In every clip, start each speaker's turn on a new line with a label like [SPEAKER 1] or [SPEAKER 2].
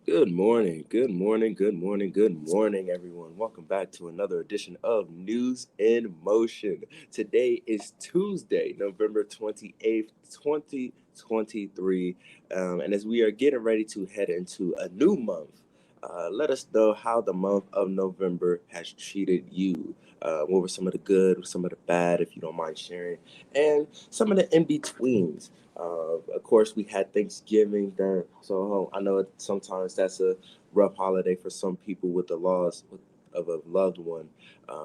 [SPEAKER 1] Good morning, good morning, good morning, good morning, everyone. Welcome back to another edition of News in Motion. Today is Tuesday, November 28th, 2023. And as we are getting ready to head into a new month, let us know how the month of November has treated you. What were some of the good, some of the bad, if you don't mind sharing, and some of the in betweens. Of course, we had Thanksgiving there, so I know sometimes that's a rough holiday for some people with the loss of a loved one,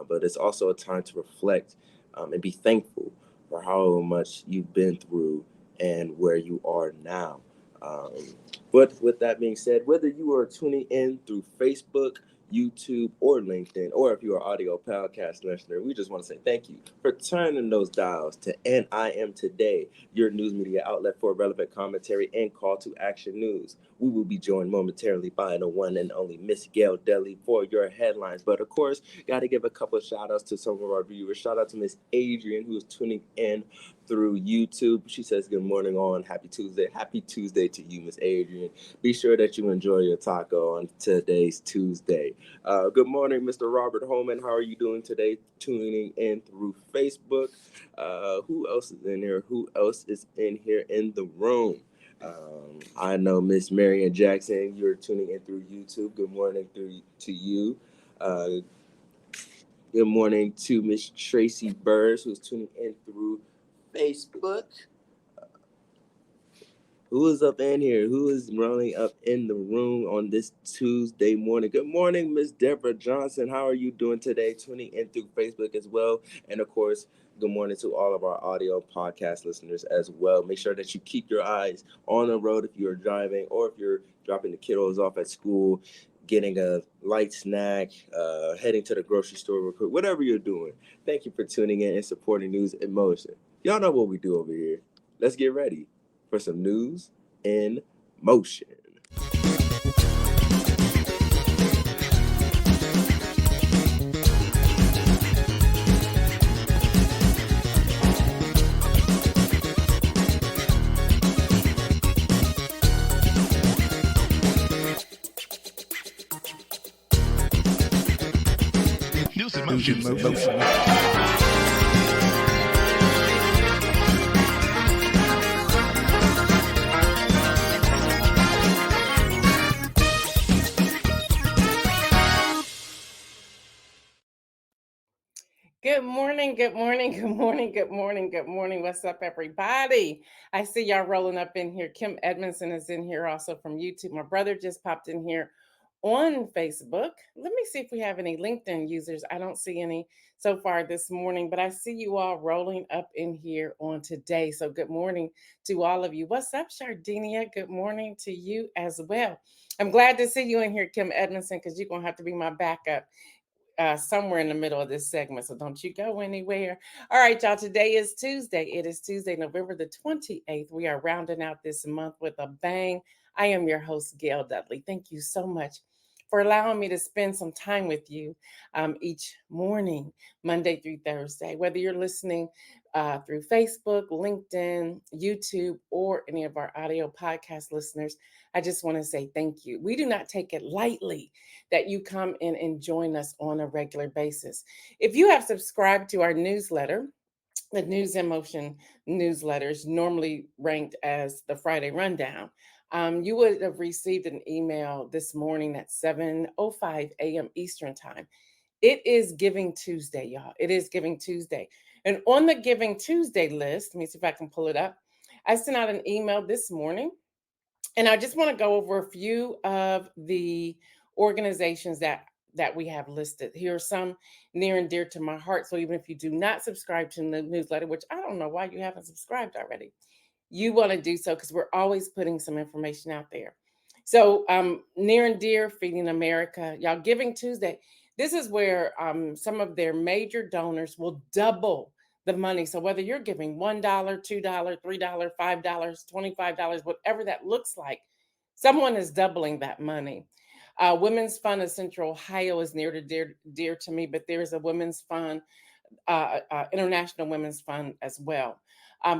[SPEAKER 1] but it's also a time to reflect and be thankful for how much you've been through and where you are now. Um, but with that being said, whether you are tuning in through Facebook, YouTube, or LinkedIn, or if you're an audio podcast listener, we just want to say thank you for turning those dials to NIM Today, your news media outlet for relevant commentary and call to action news. We will be joined momentarily by the one and only Miss Gail Deli for your headlines. But of course, got to give a couple of shout outs to some of our viewers. Shout out to Miss Adrian, who is tuning in through YouTube. She says, good morning on Happy Tuesday. Happy Tuesday to you, Miss Adrian. Be sure that you enjoy your taco on today's Tuesday. Good morning, Mr. Robert Holman. How are you doing today? Tuning in through Facebook. Who else is in here? Who else is in here in the room? I know Miss Marian Jackson. You're tuning in through YouTube. Good morning to you. Uh, Good morning to Miss Tracy Burrs, who's tuning in through Facebook. Who is up in here? Who is running up in the room on this Tuesday morning? Good morning, Miss Deborah Johnson. How are you doing today? Tuning in through Facebook as well. And of course, good morning to all of our audio podcast listeners as well. Make sure that you keep your eyes on the road if you're driving or if you're dropping the kiddos off at school, getting a light snack, heading to the grocery store real quick, whatever you're doing. Thank you for tuning in and supporting News in Motion. Y'all know what we do over here. Let's get ready for some news in motion.
[SPEAKER 2] News in motion.
[SPEAKER 3] Good morning, good morning, good morning, good morning, good morning. What's up, everybody? I see y'all rolling up in here. Kim Edmondson is in here also from YouTube. My brother just popped in here on Facebook. Let me see if we have any LinkedIn users. I don't see any so far this morning, but I see you all rolling up in here on today. So good morning to all of you. What's up, Shardinia? Good morning to you as well. I'm glad to see you in here, Kim Edmondson, because you're going to have to be my backup somewhere in the middle of this segment. So don't you go anywhere. All right, y'all. Today is Tuesday. It is Tuesday, November the 28th. We are rounding out this month with a bang. I am your host, Gail Dudley. Thank you so much for allowing me to spend some time with you each morning, Monday through Thursday. Whether you're listening through Facebook, LinkedIn, YouTube, or any of our audio podcast listeners, I just want to say thank you. We do not take it lightly that you come in and join us on a regular basis. If you have subscribed to our newsletter, the News in Motion newsletters, normally ranked as the Friday Rundown, you would have received an email this morning at 7:05 a.m. Eastern Time. It is Giving Tuesday, y'all. It is Giving Tuesday. And on the Giving Tuesday list, let me see if I can pull it up. I sent out an email this morning, and I just want to go over a few of the organizations that we have listed. Here are some near and dear to my heart. So even if you do not subscribe to the newsletter, which I don't know why you haven't subscribed already, you want to do so because we're always putting some information out there. So near and dear, Feeding America, y'all, Giving Tuesday. This is where some of their major donors will double the money. So whether you're giving $1, $2, $3, $5, $25, whatever that looks like, someone is doubling that money. Women's Fund of Central Ohio is near to dear to me, but there is a Women's Fund, International Women's Fund as well.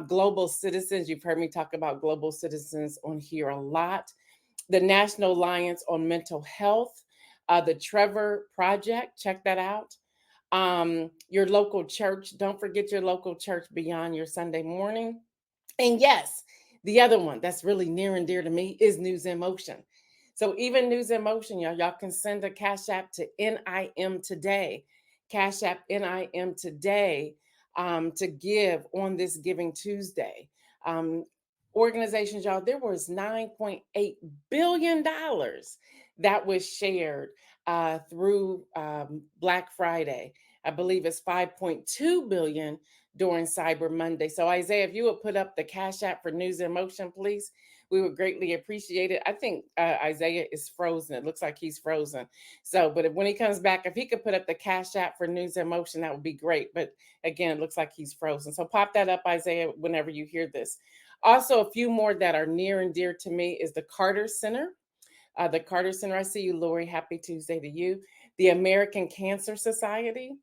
[SPEAKER 3] Global Citizens, you've heard me talk about Global Citizens on here a lot. the National Alliance on Mental Health, the Trevor Project, check that out. Your local church, don't forget your local church beyond your Sunday morning. And yes, the other one that's really near and dear to me is News in Motion. So even News in Motion, y'all can send a Cash App to NIM Today. Cash App NIM Today to give on this Giving Tuesday. Organizations, y'all, there was $9.8 billion that was shared through Black Friday. I believe it's 5.2 billion during Cyber Monday. So Isaiah, if you would put up the Cash App for News in Motion, please, we would greatly appreciate it. I think Isaiah is frozen. It looks like he's frozen. So, but when he comes back, if he could put up the Cash App for News in Motion, that would be great. But again, it looks like he's frozen. So pop that up, Isaiah, whenever you hear this. Also, a few more that are near and dear to me is the Carter Center. The Carter Center, I see you, Lori. Happy Tuesday to you. The American Cancer Society.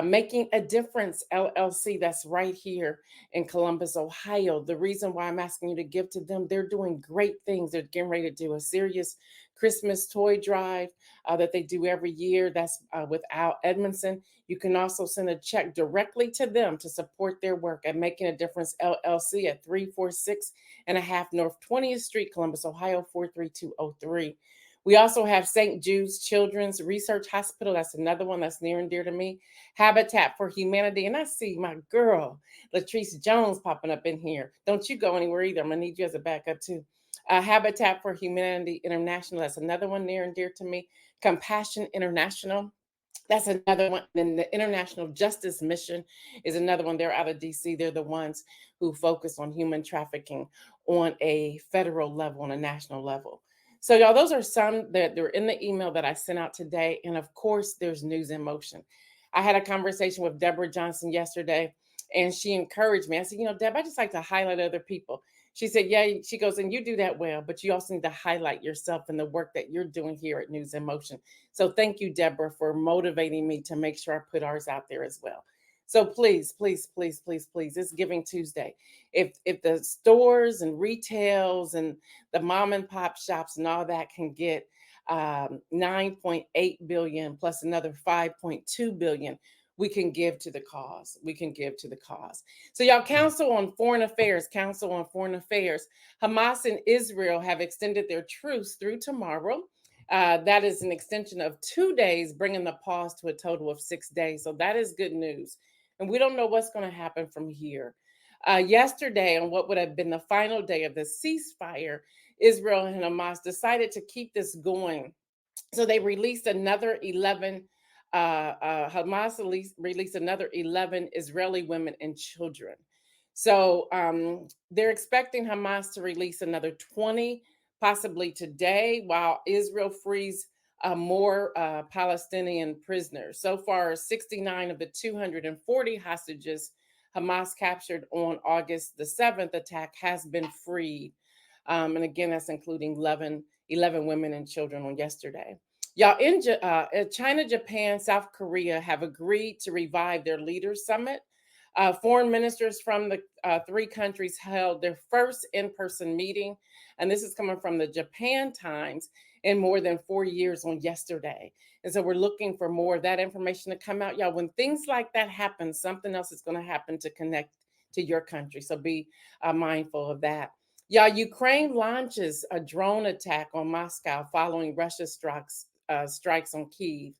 [SPEAKER 3] Making a Difference LLC, that's right here in Columbus, Ohio. The reason why I'm asking you to give to them, they're doing great things. They're getting ready to do a serious Christmas toy drive that they do every year. That's with Al Edmondson. You can also send a check directly to them to support their work at Making a Difference LLC at 346 and a half North 20th Street, Columbus, Ohio, 43203. We also have St. Jude's Children's Research Hospital. That's another one that's near and dear to me. Habitat for Humanity. And I see my girl, Latrice Jones, popping up in here. Don't you go anywhere either. I'm going to need you as a backup too. Habitat for Humanity International. That's another one near and dear to me. Compassion International. That's another one. And the International Justice Mission is another one. They're out of DC. They're the ones who focus on human trafficking on a federal level, on a national level. So, y'all, those are some that they're in the email that I sent out today. And of course, there's News in Motion. I had a conversation with Deborah Johnson yesterday, and she encouraged me. I said, Deb, I just like to highlight other people. She said, yeah, she goes, and you do that well, but you also need to highlight yourself and the work that you're doing here at News in Motion. So thank you, Deborah, for motivating me to make sure I put ours out there as well. So please, please, please, please, please, it's Giving Tuesday. If the stores and retails and the mom and pop shops and all that can get 9.8 billion plus another 5.2 billion, we can give to the cause. We can give to the cause. So y'all, Council on Foreign Affairs. Hamas and Israel have extended their truce through tomorrow. That is an extension of 2 days, bringing the pause to a total of 6 days. So that is good news. And we don't know what's going to happen from here. Yesterday, on what would have been the final day of the ceasefire, Israel and Hamas decided to keep this going. So they released another 11, Hamas released another 11 Israeli women and children. So they're expecting Hamas to release another 20, possibly today, while Israel frees more Palestinian prisoners. So far, 69 of the 240 hostages Hamas captured on August the 7th attack has been freed. And again, that's including 11 women and children on yesterday. Y'all, in China, Japan, South Korea have agreed to revive their Leaders Summit. Foreign ministers from the three countries held their first in-person meeting, and this is coming from the Japan Times, in more than 4 years on yesterday. And so we're looking for more of that information to come out. Y'all, when things like that happen, something else is going to happen to connect to your country. So be mindful of that. Y'all, Ukraine launches a drone attack on Moscow following Russia's strikes on Kyiv.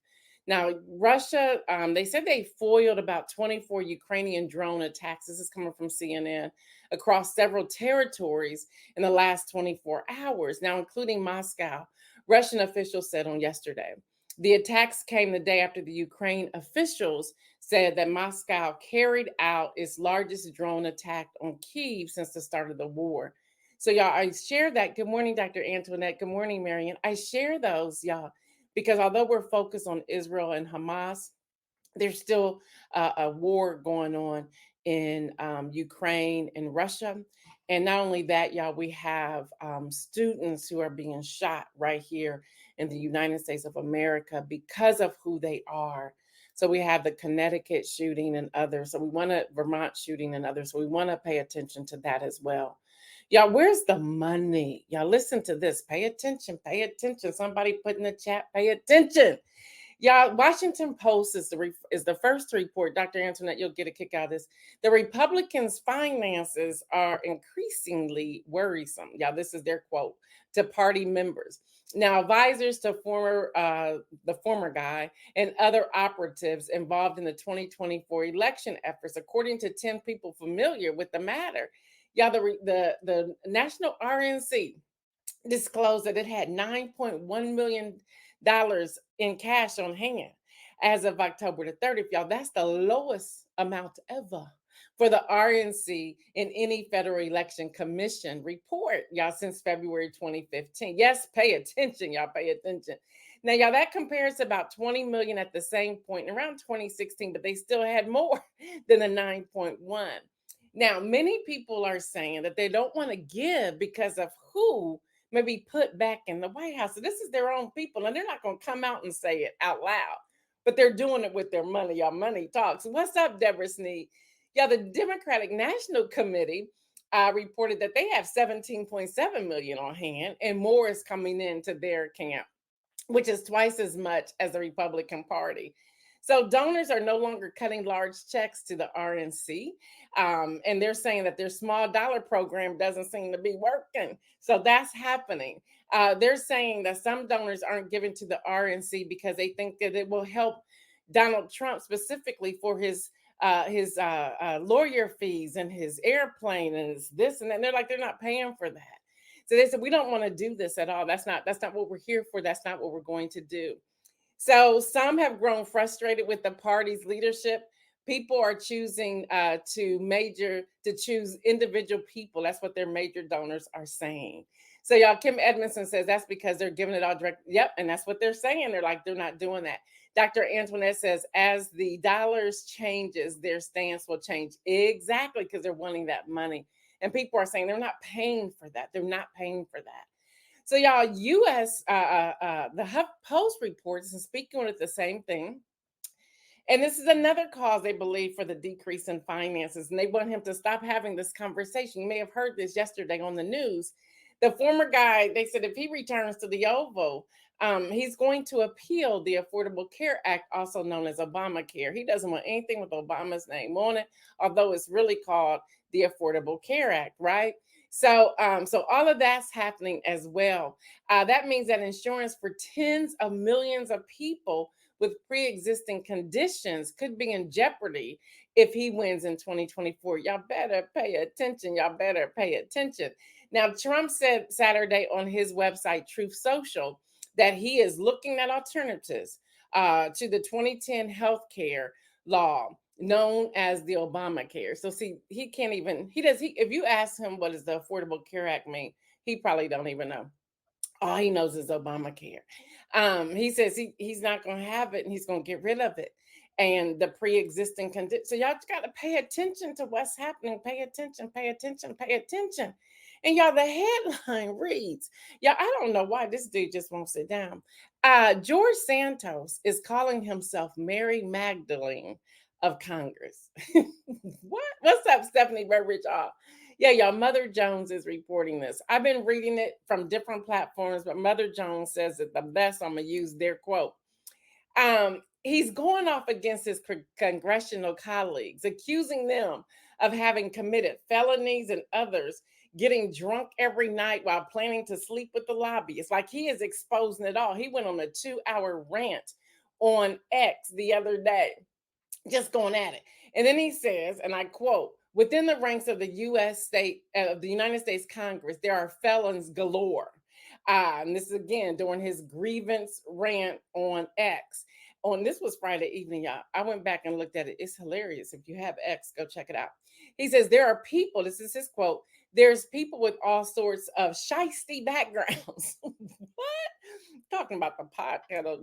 [SPEAKER 3] Now, Russia, they said they foiled about 24 Ukrainian drone attacks. This is coming from CNN, across several territories in the last 24 hours, now including Moscow, Russian officials said on yesterday. The attacks came the day after the Ukraine officials said that Moscow carried out its largest drone attack on Kyiv since the start of the war. So, y'all, I share that. Good morning, Dr. Antoinette. Good morning, Marion. I share those, y'all, because although we're focused on Israel and Hamas, there's still a war going on in Ukraine and Russia. And not only that, y'all, we have students who are being shot right here in the United States of America because of who they are. So we have the Connecticut shooting and others. So we want to, Vermont shooting and others. So we want to pay attention to that as well. Y'all, where's the money? Y'all, listen to this. Pay attention. Pay attention. Somebody put in the chat, pay attention. Y'all, Washington Post is the first to report. Dr. Antoinette, you'll get a kick out of this. The Republicans' finances are increasingly worrisome. Y'all, this is their quote to party members. Now, advisors to the former guy and other operatives involved in the 2024 election efforts, according to 10 people familiar with the matter. Y'all, the National RNC disclosed that it had $9.1 million in cash on hand as of October the 30th. Y'all, that's the lowest amount ever for the RNC in any federal election commission report, y'all, since February 2015. Yes, pay attention, y'all, pay attention. Now, y'all, that compares to about 20 million at the same point around 2016, but they still had more than the 9.1. Now, many people are saying that they don't want to give because of who may be put back in the White House. So this is their own people, and they're not going to come out and say it out loud, but they're doing it with their money. Y'all, money talks. What's up, Deborah Sneed? Yeah, the Democratic National Committee reported that they have 17.7 million on hand, and more is coming into their account, which is twice as much as the Republican Party. So donors are no longer cutting large checks to the RNC, and they're saying that their small dollar program doesn't seem to be working. So that's happening. They're saying that some donors aren't giving to the RNC because they think that it will help Donald Trump specifically for his lawyer fees and his airplane and his this and that. And they're like, they're not paying for that. So they said, we don't want to do this at all. That's not what we're here for. That's not what we're going to do. So some have grown frustrated with the party's leadership. People are choosing to choose individual people. That's what their major donors are saying. So y'all, Kim Edmondson says that's because they're giving it all direct. Yep, and that's what they're saying. They're like, they're not doing that. Dr. Antoinette says, as the dollars changes, their stance will change. Exactly, because they're wanting that money. And people are saying they're not paying for that. They're not paying for that. So y'all, the Huff Post reports, and speaking with the same thing, and this is another cause they believe for the decrease in finances, and they want him to stop having this conversation. You may have heard this yesterday on the news. The former guy, they said if he returns to the Oval, he's going to appeal the Affordable Care Act, also known as Obamacare. He doesn't want anything with Obama's name on it, although it's really called the Affordable Care Act, right? So all of that's happening as well. That means that insurance for tens of millions of people with pre-existing conditions could be in jeopardy if he wins in 2024. Y'all better pay attention. Y'all better pay attention. Now, Trump said Saturday on his website, Truth Social, that he is looking at alternatives to the 2010 health care law known as the Obamacare. So see, he can't even, if you ask him what does the Affordable Care Act mean, he probably don't even know. All he knows is Obamacare. He says he's not going to have it and he's going to get rid of it. And the pre-existing condition. So y'all just got to pay attention to what's happening. Pay attention, pay attention, pay attention. And y'all, the headline reads, y'all, I don't know why this dude just won't sit down. George Santos is calling himself Mary Magdalene of Congress. What? What's up, Stephanie Burbridge? Yeah, y'all, Mother Jones is reporting this. I've been reading it from different platforms, but Mother Jones says that the best, I'm going to use their quote. He's going off against his congressional colleagues, accusing them of having committed felonies and others getting drunk every night while planning to sleep with the lobbyists. Like he is exposing it all. He went on a 2-hour rant on X the other day, just going at it. And then he says, and I quote, within the ranks of the the United States Congress, there are felons galore. And this is again during his grievance rant on X. This was Friday evening, y'all. I went back and looked at it. It's hilarious. If you have X, go check it out. He says there are people, this is his quote, there's people with all sorts of shisty backgrounds. What? Talking about the pot kettle,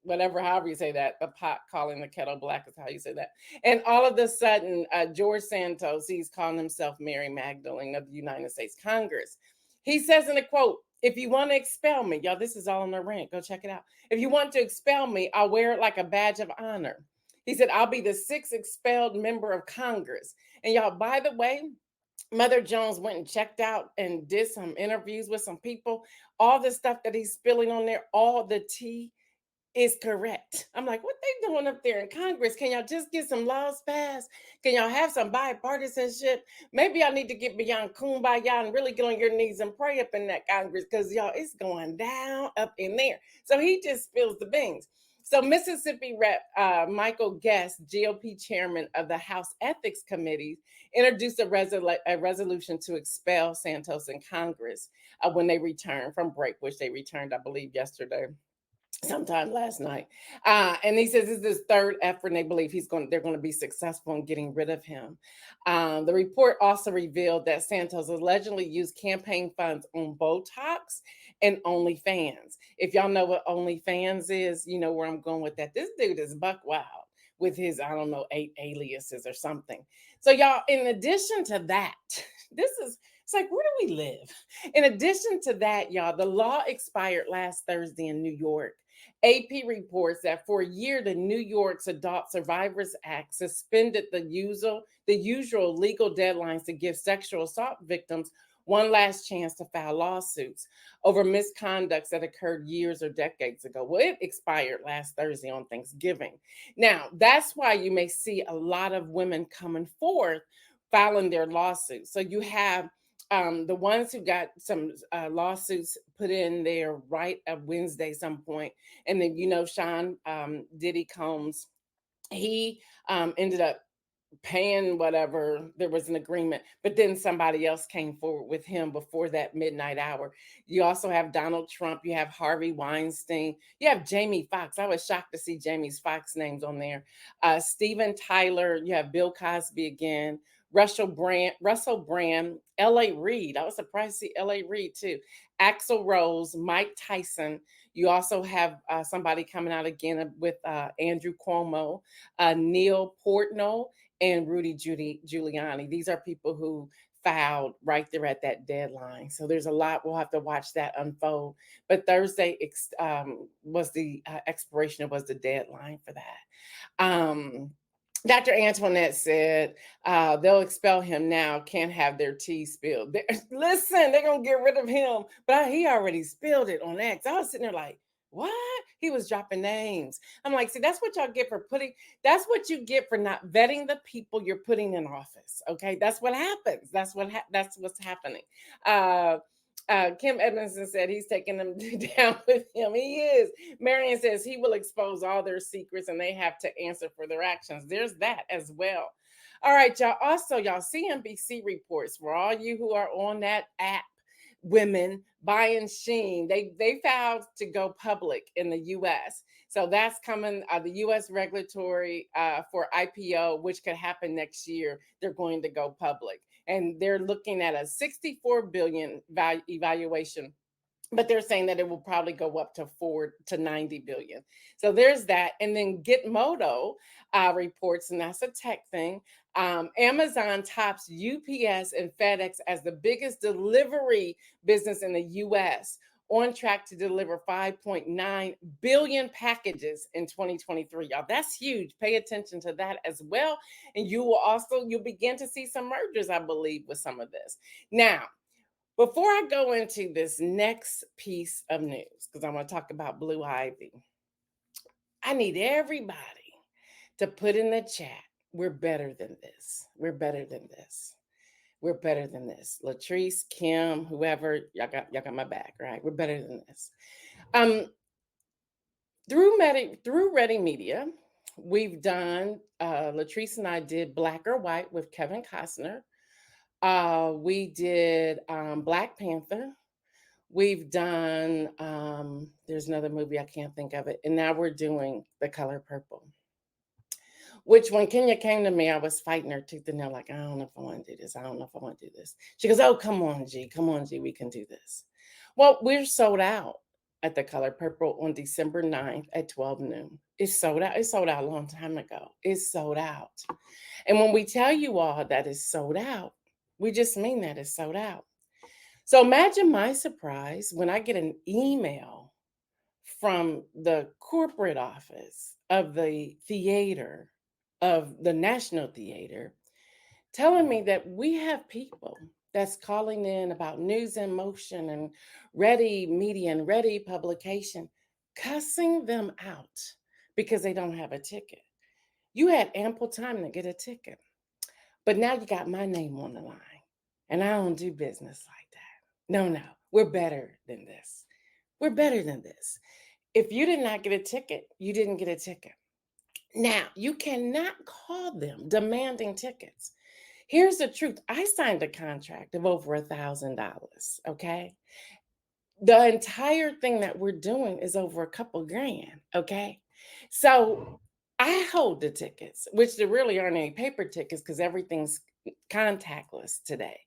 [SPEAKER 3] whatever, however you say that, the pot calling the kettle black is how you say that. And all of a sudden, George Santos, he's calling himself Mary Magdalene of the United States Congress. He says in a quote, if you want to expel me, y'all, this is all on the rant. Go check it out. If you want to expel me, I'll wear it like a badge of honor. He said, I'll be the 6th expelled member of Congress. And y'all, by the way, Mother Jones went and checked out and did some interviews with some people. All the stuff that he's spilling on there, all the tea is correct. I'm like, what they doing up there in Congress? Can y'all just get some laws passed? Can y'all have some bipartisanship? Maybe y'all need to get beyond kumbaya and really get on your knees and pray up in that Congress, because y'all, it's going down up in there. So he just spills the beans. So Mississippi Rep Michael Guest, GOP chairman of the House Ethics Committee, introduced a resolution to expel Santos in Congress when they returned from break, which they returned, I believe, yesterday, sometime last night. And he says this is his third effort, and they believe they're going to be successful in getting rid of him. The report also revealed that Santos allegedly used campaign funds on Botox and OnlyFans. If y'all know what OnlyFans is, you know where I'm going with that. This dude is buck wild with his, I don't know, 8 aliases or something. So y'all, in addition to that, it's like, where do we live? In addition to that, y'all, the law expired last Thursday in New York. AP reports that for a year, the New York's Adult Survivors Act suspended the usual legal deadlines to give sexual assault victims one last chance to file lawsuits over misconducts that occurred years or decades ago. Well, it expired last Thursday on Thanksgiving. Now, that's why you may see a lot of women coming forth filing their lawsuits. So you have the ones who got some lawsuits put in there right at Wednesday some point. And then, Sean Diddy Combs, he ended up paying whatever, there was an agreement, but then somebody else came forward with him before that midnight hour. You also have Donald Trump, you have Harvey Weinstein, you have Jamie Foxx. I was shocked to see Jamie Foxx names on there. Steven Tyler, you have Bill Cosby again, Russell Brand, L.A. Reid. I was surprised to see L.A. Reid too. Axl Rose, Mike Tyson. You also have somebody coming out again with Andrew Cuomo, Neil Portnoy, and Rudy Giuliani. These are people who filed right there at that deadline. So there's a lot. We'll have to watch that unfold. But Thursday was the expiration, was the deadline for that. Dr. Antoinette said they'll expel him now, can't have their tea spilled. Listen, they're going to get rid of him. But he already spilled it on X. I was sitting there like, what? He was dropping names. I'm like, see, that's what y'all get for that's what you get for not vetting the people you're putting in office. Okay. That's what happens. That's what's happening. Kim Edmondson said he's taking them down with him. He is. Marion says he will expose all their secrets and they have to answer for their actions. There's that as well. All right, y'all. Also, y'all, CNBC reports for all you who are on that app, women buying Sheen. They filed to go public in the U.S. So that's coming. The U.S. regulatory for IPO, which could happen next year. They're going to go public, and they're looking at a $64 billion evaluation. But they're saying that it will probably go up to $4 to $90 billion. So there's that. And then Gitmodo reports, and that's a tech thing. Amazon tops UPS and FedEx as the biggest delivery business in the U.S., on track to deliver 5.9 billion packages in 2023. Y'all, that's huge. Pay attention to that as well. And you'll begin to see some mergers, I believe, with some of this. Now, before I go into this next piece of news, because I want to talk about Blue Ivy, I need everybody to put in the chat, we're better than this. We're better than this. We're better than this. Latrice, Kim, whoever, y'all got my back, right? We're better than this. Through Ready Media, we've done, Latrice and I did Black or White with Kevin Costner. We did Black Panther. We've done, there's another movie, I can't think of it. And now we're doing The Color Purple. Which when Kenya came to me, I was fighting her tooth and nail, like, I don't know if I want to do this. I don't know if I want to do this. She goes, oh, come on, G, we can do this. Well, we're sold out at The Color Purple on December 9th at 12 noon. It's sold out. It's sold out a long time ago. It's sold out. And when we tell you all that it's sold out, we just mean that it's sold out. So imagine my surprise when I get an email from the corporate office of the theater, of the National Theater, telling me that we have people that's calling in about News in Motion and Ready Media and Ready Publication, cussing them out because they don't have a ticket. You had ample time to get a ticket, but now you got my name on the line, and I don't do business like that. No, no, we're better than this. We're better than this. If you did not get a ticket, you didn't get a ticket. Now, you cannot call them demanding tickets. Here's the truth. I signed a contract of over $1,000. Okay. The entire thing that we're doing is over a couple grand. Okay. So I hold the tickets, which there really aren't any paper tickets because everything's contactless today.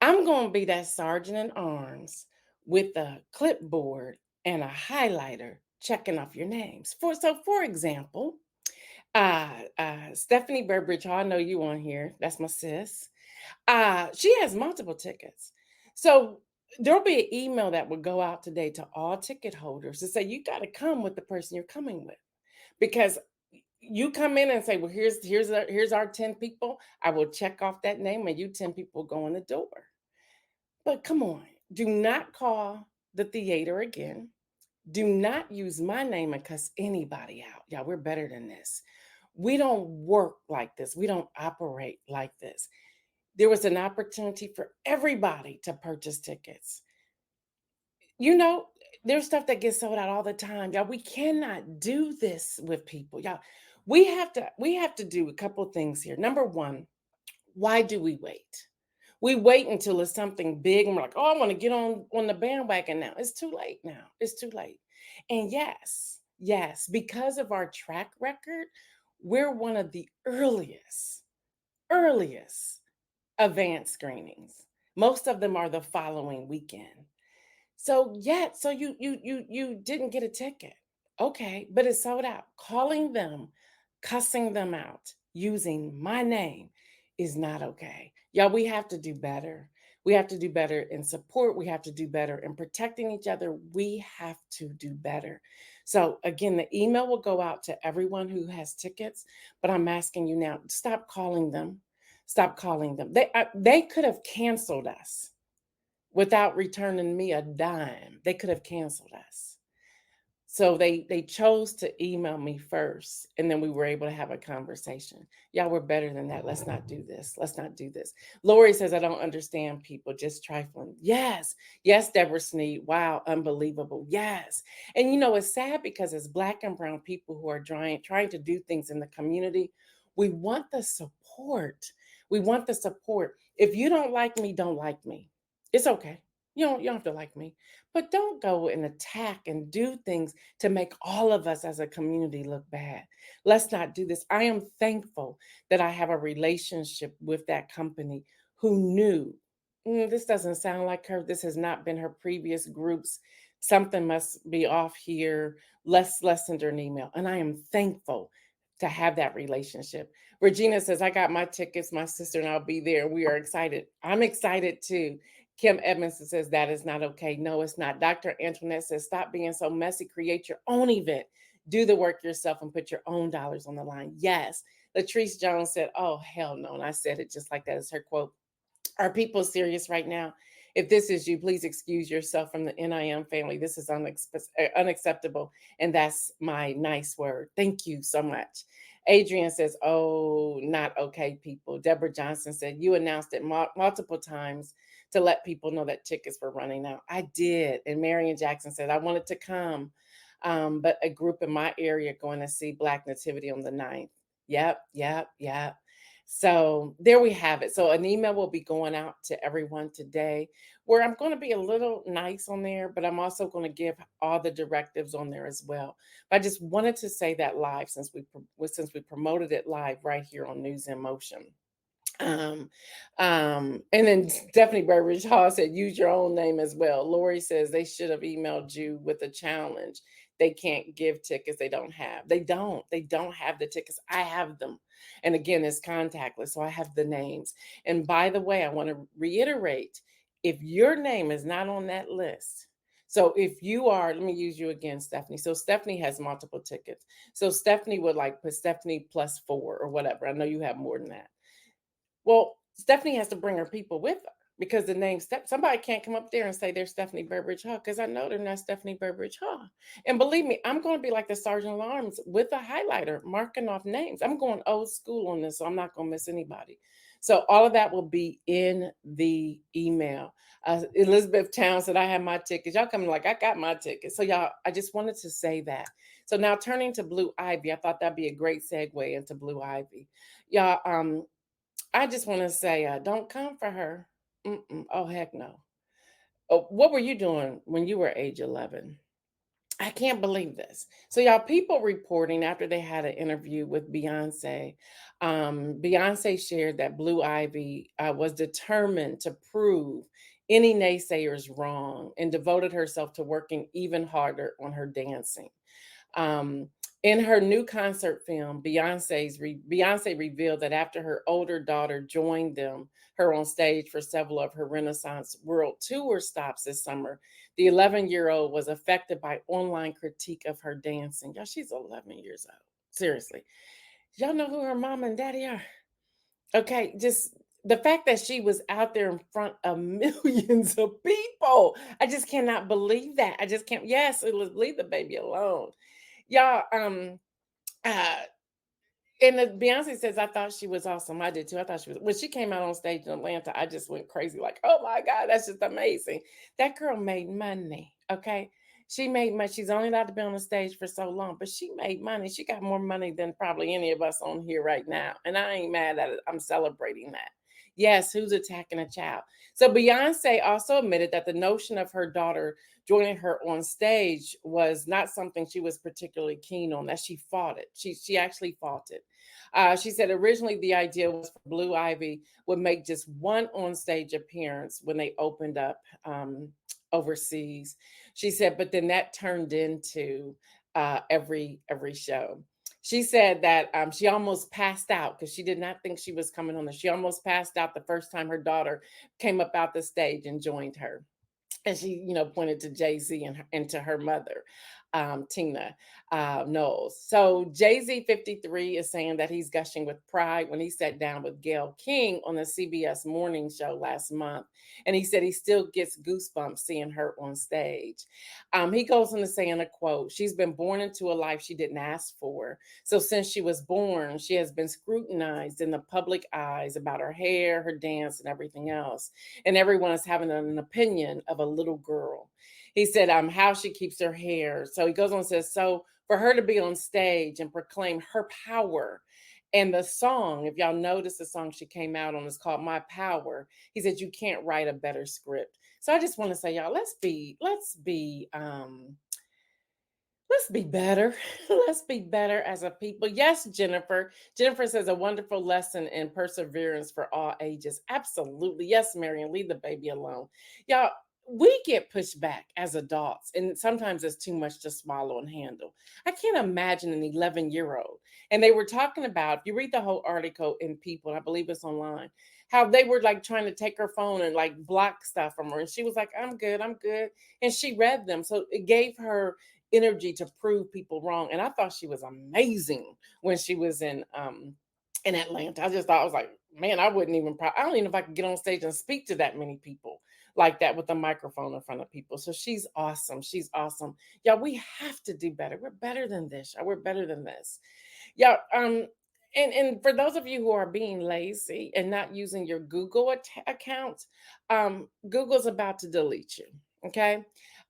[SPEAKER 3] I'm going to be that sergeant in arms with a clipboard and a highlighter checking off your names. For example, Stephanie Burbridge, I know you on here. That's my sis. She has multiple tickets. So there'll be an email that will go out today to all ticket holders to say you got to come with the person you're coming with. Because you come in and say, well, here's our 10 people. I will check off that name and you 10 people go in the door. But come on, do not call the theater again. Do not use my name and cuss anybody out. Yeah, we're better than this. We don't work like this. We don't operate like this. There was an opportunity for everybody to purchase tickets. You know, there's stuff that gets sold out all the time. Y'all, we cannot do this with people. Y'all, we have to do a couple things here. Number one, why do we wait? We wait until it's something big and we're like, oh, I want to get on the bandwagon now. It's too late now. It's too late. And yes, because of our track record, we're one of the earliest advanced screenings. Most of them are the following weekend. So you didn't get a ticket. Okay, but it's sold out. Calling them, cussing them out, using my name is not okay. Y'all, we have to do better. We have to do better in support. We have to do better in protecting each other. We have to do better. So again, the email will go out to everyone who has tickets, but I'm asking you now, stop calling them. Stop calling them. They could have canceled us without returning me a dime. They could have canceled us. So they chose to email me first, and then we were able to have a conversation. Y'all, we're better than that. Let's not do this. Let's not do this. Lori says, I don't understand people, just trifling. Yes, Deborah Sneed. Wow, unbelievable. Yes. And you know, it's sad because as Black and brown people who are trying to do things in the community, we want the support. We want the support. If you don't like me, don't like me. It's okay. You don't have to like me. But don't go and attack and do things to make all of us as a community look bad. Let's not do this. I am thankful that I have a relationship with that company who knew this doesn't sound like her. This has not been her previous groups. Something must be off here. Let's send her an email. And I am thankful to have that relationship. Regina says, I got my tickets. My sister and I'll be there. We are excited. I'm excited too. Kim Edmondson says that is not okay. No, it's not. Dr. Antoinette says, stop being so messy. Create your own event. Do the work yourself and put your own dollars on the line. Yes. Latrice Jones said, oh, hell no. And I said it just like that is her quote. Are people serious right now? If this is you, please excuse yourself from the NIM family. This is unacceptable. And that's my nice word. Thank you so much. Adrian says, oh, not okay, people. Deborah Johnson said, you announced it multiple times to let people know that tickets were running out. I did. And Marion Jackson said, I wanted to come, but a group in my area going to see Black Nativity on the 9th. Yep. So there we have it. So an email will be going out to everyone today where I'm going to be a little nice on there, but I'm also going to give all the directives on there as well. But I just wanted to say that live since we promoted it live right here on News in Motion. And then Stephanie Burbridge Hall said, use your own name as well. Lori says they should have emailed you with a challenge. They can't give tickets they don't have. They don't have the tickets. I have them. And again, it's contactless. So I have the names. And by the way, I want to reiterate, if your name is not on that list, so if you are, let me use you again, Stephanie. So Stephanie has multiple tickets. So Stephanie would like put Stephanie +4 or whatever. I know you have more than that. Well, Stephanie has to bring her people with her because the name somebody can't come up there and say they're Stephanie Burbridge Hall because I know they're not Stephanie Burbridge Hall. And believe me, I'm going to be like the Sergeant at Arms with a highlighter marking off names. I'm going old school on this, so I'm not going to miss anybody. So all of that will be in the email. Elizabeth Town said, I have my tickets. Y'all coming like, I got my tickets. So y'all, I just wanted to say that. So now turning to Blue Ivy, I thought that'd be a great segue into Blue Ivy. Y'all, I just want to say, don't come for her. Oh, heck no. Oh, what were you doing when you were age 11? I can't believe this. So, y'all, people reporting after they had an interview with Beyonce, Beyonce shared that Blue Ivy was determined to prove any naysayers wrong and devoted herself to working even harder on her dancing. Um, in her new concert film, Beyonce revealed that after her older daughter joined her on stage for several of her Renaissance World Tour stops this summer, the 11-year-old was affected by online critique of her dancing. Y'all, she's 11 years old. Seriously. Y'all know who her mom and daddy are? Okay, just the fact that she was out there in front of millions of people. I just cannot believe that. I just can't. Yes, leave the baby alone. Y'all, uh, and the Beyonce says, I thought she was awesome. I did too. I thought she was, when she came out on stage in Atlanta, I just went crazy. Like, oh my God, that's just amazing. That girl made money. Okay. She made money. She's only allowed to be on the stage for so long, but she made money. She got more money than probably any of us on here right now. And I ain't mad at it. I'm celebrating that. Yes, who's attacking a child? So Beyonce also admitted that the notion of her daughter joining her on stage was not something she was particularly keen on, that she fought it. She actually fought it. She said originally the idea was for Blue Ivy would make just one on-stage appearance when they opened up overseas. She said, but then that turned into every show. She said that she almost passed out because she did not think she was coming on there. She almost passed out the first time her daughter came up out the stage and joined her. And she, pointed to Jay-Z and to her mother, Tina Knowles. So Jay-Z 53 is saying that he's gushing with pride when he sat down with Gail King on the CBS morning show last month. And he said he still gets goosebumps seeing her on stage. He goes on to say in a quote, she's been born into a life she didn't ask for. So since she was born, she has been scrutinized in the public eyes about her hair, her dance, and everything else. And everyone is having an opinion of a little girl. He said, how she keeps her hair. So he goes on and says, so for her to be on stage and proclaim her power, and the song, if y'all notice the song she came out on is called My Power. He said, you can't write a better script. So I just want to say, y'all, let's be better. Let's be better as a people. Yes, Jennifer. Jennifer says a wonderful lesson in perseverance for all ages. Absolutely. Yes, Marion, leave the baby alone. Y'all, we get pushed back as adults, and sometimes it's too much to swallow and handle. I can't imagine an 11-year-old. And they were talking about, if you read the whole article in People, I believe it's online, how they were like trying to take her phone and like block stuff from her. And she was like, I'm good. And she read them. So it gave her energy to prove people wrong. And I thought she was amazing when she was in Atlanta. I just thought, I was like, man, I wouldn't even I don't even know if I could get on stage and speak to that many people like that with a microphone in front of people. So she's awesome. She's awesome. Y'all, we have to do better. We're better than this. We're better than this. Yeah. And for those of you who are being lazy and not using your Google account, Google's about to delete you. Okay.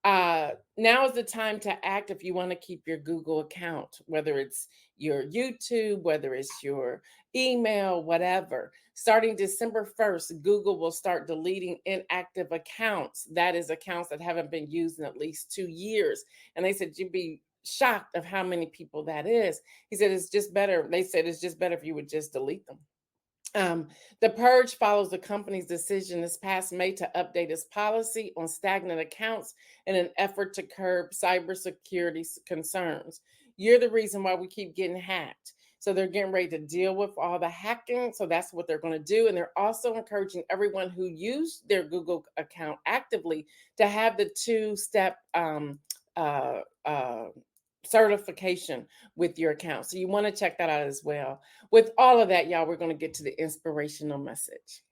[SPEAKER 3] Now is the time to act if you want to keep your Google account, whether it's your YouTube, whether it's your email, whatever. Starting December 1st, Google will start deleting inactive accounts. That is accounts that haven't been used in at least 2 years. And they said you'd be shocked of how many people that is. He said it's just better. They said it's just better if you would just delete them. The purge follows the company's decision this past May to update its policy on stagnant accounts in an effort to curb cybersecurity concerns. You're the reason why we keep getting hacked. So they're getting ready to deal with all the hacking. So that's what they're going to do. And they're also encouraging everyone who used their Google account actively to have the two-step certification with your account. So you want to check that out as well. With all of that, y'all, we're going to get to the inspirational message.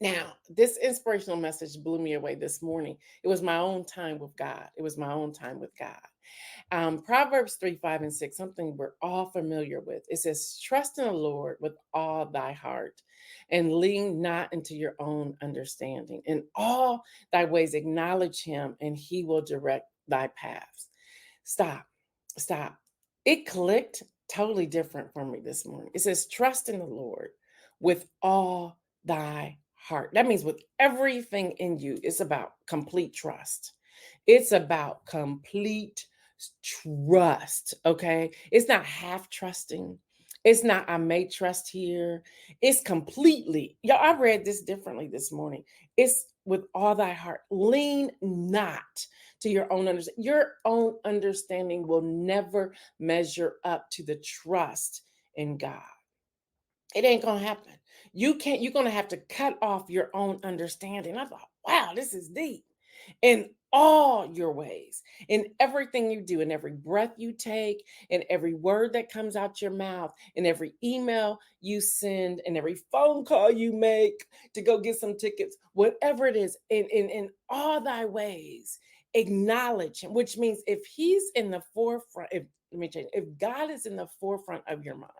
[SPEAKER 3] Now, this inspirational message blew me away this morning. It was my own time with God. It was my own time with God. Proverbs 3, 5, and 6, something we're all familiar with. It says, trust in the Lord with all thy heart and lean not into your own understanding. In all thy ways acknowledge him, and he will direct thy paths. Stop. Stop. It clicked totally different for me this morning. It says, trust in the Lord with all thy heart. That means with everything in you, it's about complete trust. It's about complete trust. Okay. It's not half trusting. It's not, I may trust here. It's completely, y'all, I read this differently this morning. It's with all thy heart. Lean not to your own understanding. Your own understanding will never measure up to the trust in God. It ain't gonna happen. You're gonna have to cut off your own understanding. I thought, wow, this is deep. In all your ways, in everything you do, in every breath you take, in every word that comes out your mouth, in every email you send, in every phone call you make to go get some tickets, whatever it is, in all thy ways, acknowledge him, which means if he's in the forefront, let me change, if God is in the forefront of your mind,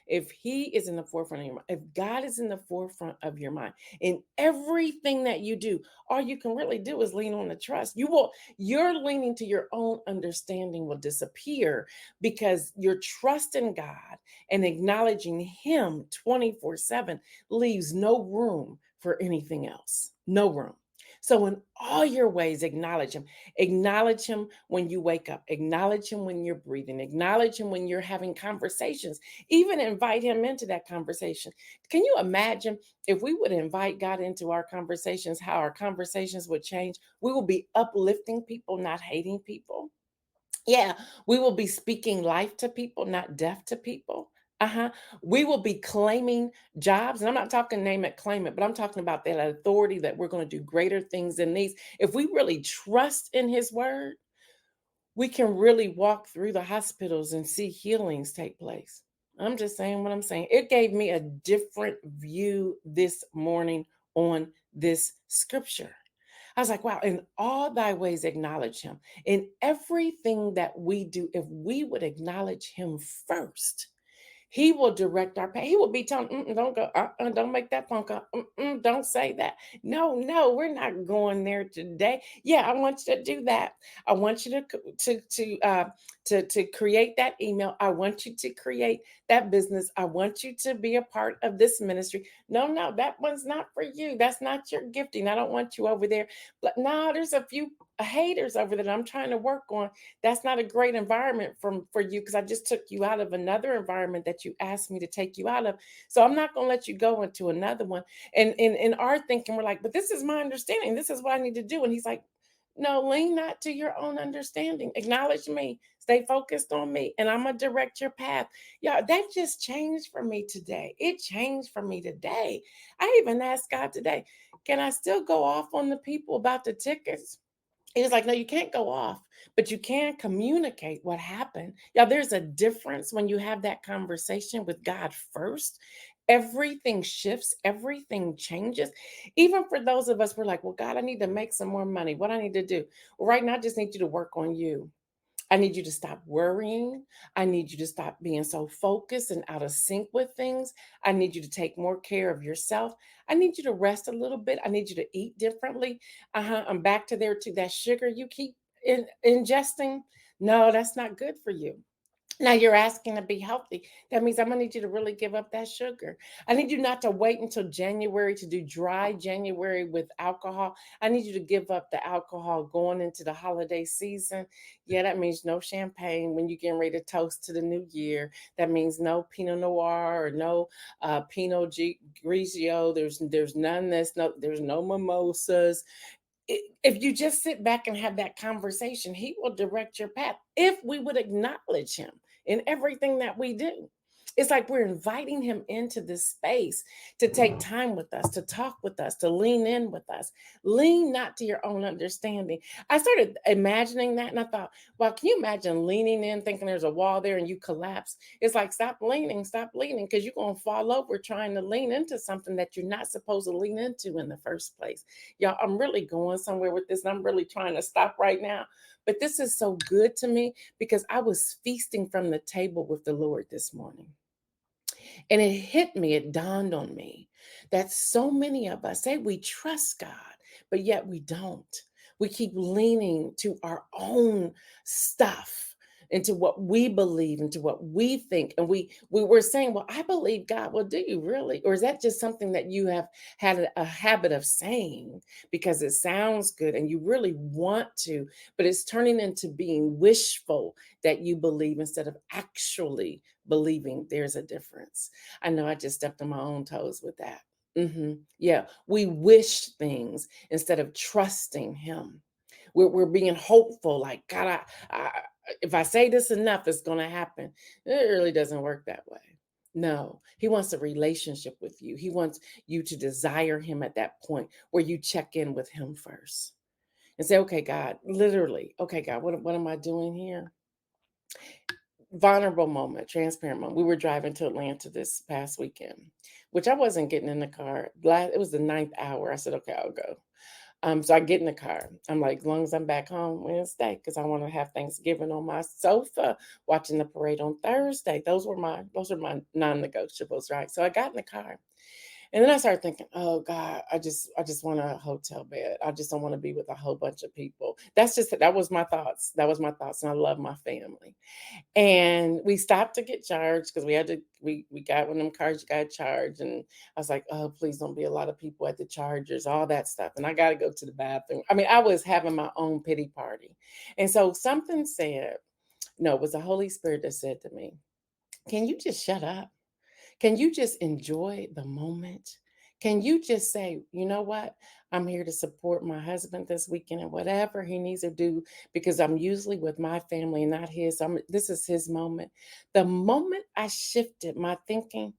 [SPEAKER 3] if he is in the forefront of your mind, if God is in the forefront of your mind, in everything that you do, all you can really do is lean on the trust. Your leaning to your own understanding will disappear because your trust in God and acknowledging him 24/7 leaves no room for anything else. No room. So in all your ways, acknowledge him. Acknowledge him when you wake up. Acknowledge him when you're breathing. Acknowledge him when you're having conversations. Even invite him into that conversation. Can you imagine if we would invite God into our conversations, how our conversations would change? We will be uplifting people, not hating people. Yeah, we will be speaking life to people, not death to people. Uh-huh. We will be claiming jobs. And I'm not talking name it, claim it, but I'm talking about that authority that we're going to do greater things than these. If we really trust in his word, we can really walk through the hospitals and see healings take place. I'm just saying what I'm saying. It gave me a different view this morning on this scripture. I was like, wow, in all thy ways acknowledge him. In everything that we do, if we would acknowledge him first, he will direct our path. He will be telling, don't go, don't make that phone call. Don't say that. No, we're not going there today. Yeah, I want you to do that. I want you to create that email. I want you to create that business. I want you to be a part of this ministry. No, that one's not for you. That's not your gifting. I don't want you over there. But no, there's a few haters over there that I'm trying to work on. That's not a great environment for you because I just took you out of another environment that you asked me to take you out of. So I'm not going to let you go into another one. And in our thinking, we're like, but this is my understanding. This is what I need to do. And he's like, no, lean not to your own understanding. Acknowledge me. Stay focused on me. And I'm going to direct your path. Yeah, that just changed for me today. It changed for me today. I even asked God today, can I still go off on the people about the tickets? He was like, no, you can't go off, but you can communicate what happened. Yeah, there's a difference when you have that conversation with God first. Everything shifts, everything changes. Even for those of us, we're like, well, God, I need to make some more money. What I need to do? Well, right now, I just need you to work on you. I need you to stop worrying. I need you to stop being so focused and out of sync with things. I need you to take more care of yourself. I need you to rest a little bit. I need you to eat differently. I'm back to there to that sugar you keep ingesting. No, that's not good for you. Now you're asking to be healthy. That means I'm gonna need you to really give up that sugar. I need you not to wait until January to do dry January with alcohol. I need you to give up the alcohol going into the holiday season. Yeah, that means no champagne when you're getting ready to toast to the new year. That means no Pinot Noir or no Grigio. There's none. There's no mimosas. If you just sit back and have that conversation, he will direct your path if we would acknowledge him in everything that we do. It's like we're inviting him into this space to take time with us, to talk with us, to lean in with us. Lean not to your own understanding. I started imagining that and I thought, well, can you imagine leaning in, thinking there's a wall there and you collapse? It's like, stop leaning, because you're going to fall over trying to lean into something that you're not supposed to lean into in the first place. Y'all, I'm really going somewhere with this and I'm really trying to stop right now. But this is so good to me because I was feasting from the table with the Lord this morning. And it hit me, it dawned on me that so many of us say we trust God, but yet we don't. We keep leaning to our own stuff, into what we believe, into what we think. And we were saying, well, I believe God. Well, do you really? Or is that just something that you have had a habit of saying because it sounds good and you really want to, but it's turning into being wishful that you believe instead of actually believing? There's a difference. I know I just stepped on my own toes with that. Yeah, we wish things instead of trusting Him. We're being hopeful, like God, if I say this enough, it's going to happen. It really doesn't work that way. No, He wants a relationship with you. He wants you to desire Him at that point where you check in with Him first and say, okay, God, literally, okay, God, what am I doing here? Vulnerable moment, transparent moment. We were driving to Atlanta this past weekend, which I wasn't getting in the car. It was the 9th hour. I said, okay, I'll go. So I get in the car. I'm like, as long as I'm back home Wednesday, because I want to have Thanksgiving on my sofa, watching the parade on Thursday. Those are my non-negotiables, right? So I got in the car. And then I started thinking, oh God, I just want a hotel bed. I just don't want to be with a whole bunch of people. That was my thoughts. That was my thoughts. And I love my family. And we stopped to get charged because we got one of them cars you got charged. And I was like, oh, please don't be a lot of people at the chargers, all that stuff. And I got to go to the bathroom. I mean, I was having my own pity party. And so something said, no, it was the Holy Spirit that said to me, can you just shut up? Can you just enjoy the moment? Can you just say, you know what? I'm here to support my husband this weekend and whatever he needs to do because I'm usually with my family, not his. This is his moment. The moment I shifted my thinking,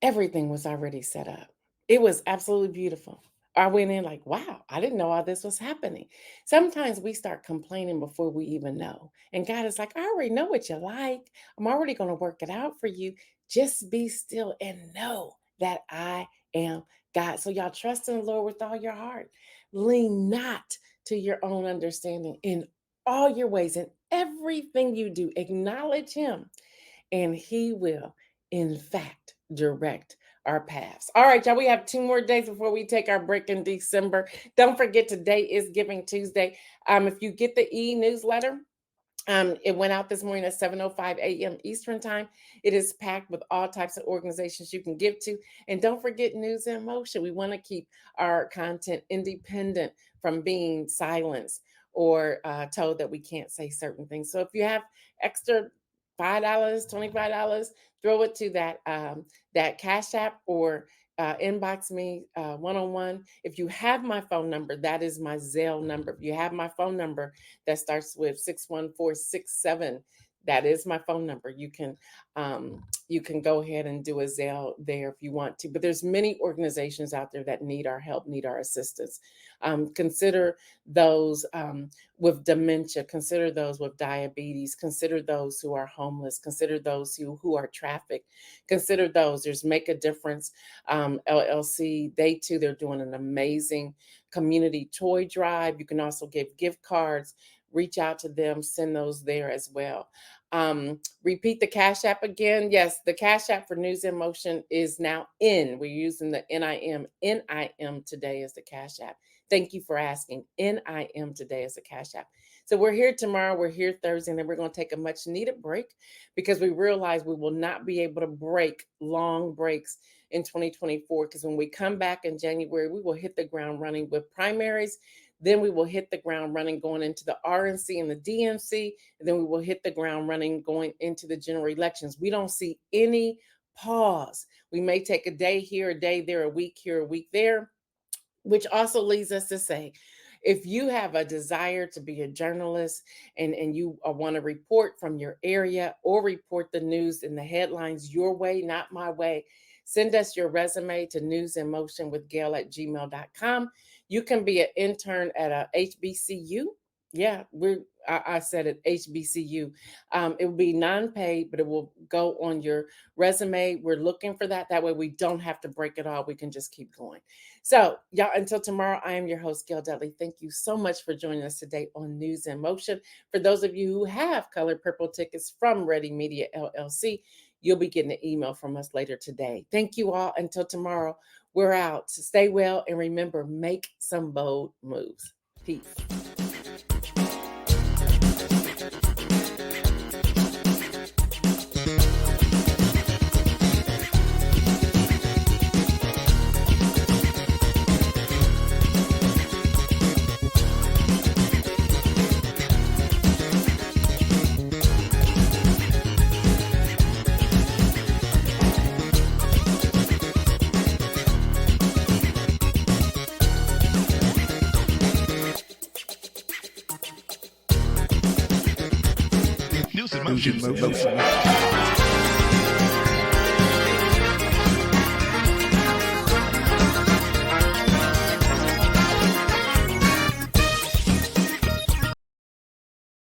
[SPEAKER 3] everything was already set up. It was absolutely beautiful. I went in like, wow, I didn't know all this was happening. Sometimes we start complaining before we even know. And God is like, I already know what you like. I'm already going to work it out for you. Just be still and know that I am God. So y'all trust in the Lord with all your heart. Lean not to your own understanding in all your ways and everything you do. Acknowledge Him and He will, in fact, direct our paths. All right, y'all, we have 2 more days before we take our break in December. Don't forget, today is Giving Tuesday. If you get the e-newsletter, it went out this morning at 7:05 a.m. Eastern time. It is packed with all types of organizations you can give to. And don't forget News in Motion. We want to keep our content independent from being silenced or told that we can't say certain things. So if you have extra $5, $25, throw it to that Cash App or inbox me one-on-one. If you have my phone number, that is my Zelle number. If you have my phone number that starts with 61467, that is my phone number. You can go ahead and do a Zelle there if you want to. But there's many organizations out there that need our help, need our assistance. Consider those with dementia, consider those with diabetes, consider those who are homeless, consider those who are trafficked, consider those. There's Make a Difference LLC. They're doing an amazing community toy drive. You can also give gift cards. Reach out to them, send those there as well. Repeat the Cash App again. Yes, the Cash App for News in Motion is now in. We're using the NIM. NIM today as the Cash App. Thank you for asking. NIM today as the Cash App. So we're here tomorrow. We're here Thursday, and then we're going to take a much needed break because we realize we will not be able to break long breaks in 2024 because when we come back in January, we will hit the ground running with primaries. Then we will hit the ground running going into the RNC and the DNC. And then we will hit the ground running going into the general elections. We don't see any pause. We may take a day here, a day there, a week here, a week there, which also leads us to say, If you have a desire to be a journalist and you want to report from your area or report the news and the headlines your way, not my way, send us your resume to newsinmotionwithgail@gmail.com. You can be an intern at a HBCU. Yeah, I said it, HBCU. It will be non-paid, but it will go on your resume. We're looking for that. That way we don't have to break it all. We can just keep going. So, y'all, until tomorrow, I am your host, Gail Dudley. Thank you so much for joining us today on News in Motion. For those of you who have colored purple tickets from Ready Media LLC, you'll be getting an email from us later today. Thank you all. Until tomorrow, we're out. So stay well and remember, make some bold moves. Peace.
[SPEAKER 2] News in motion.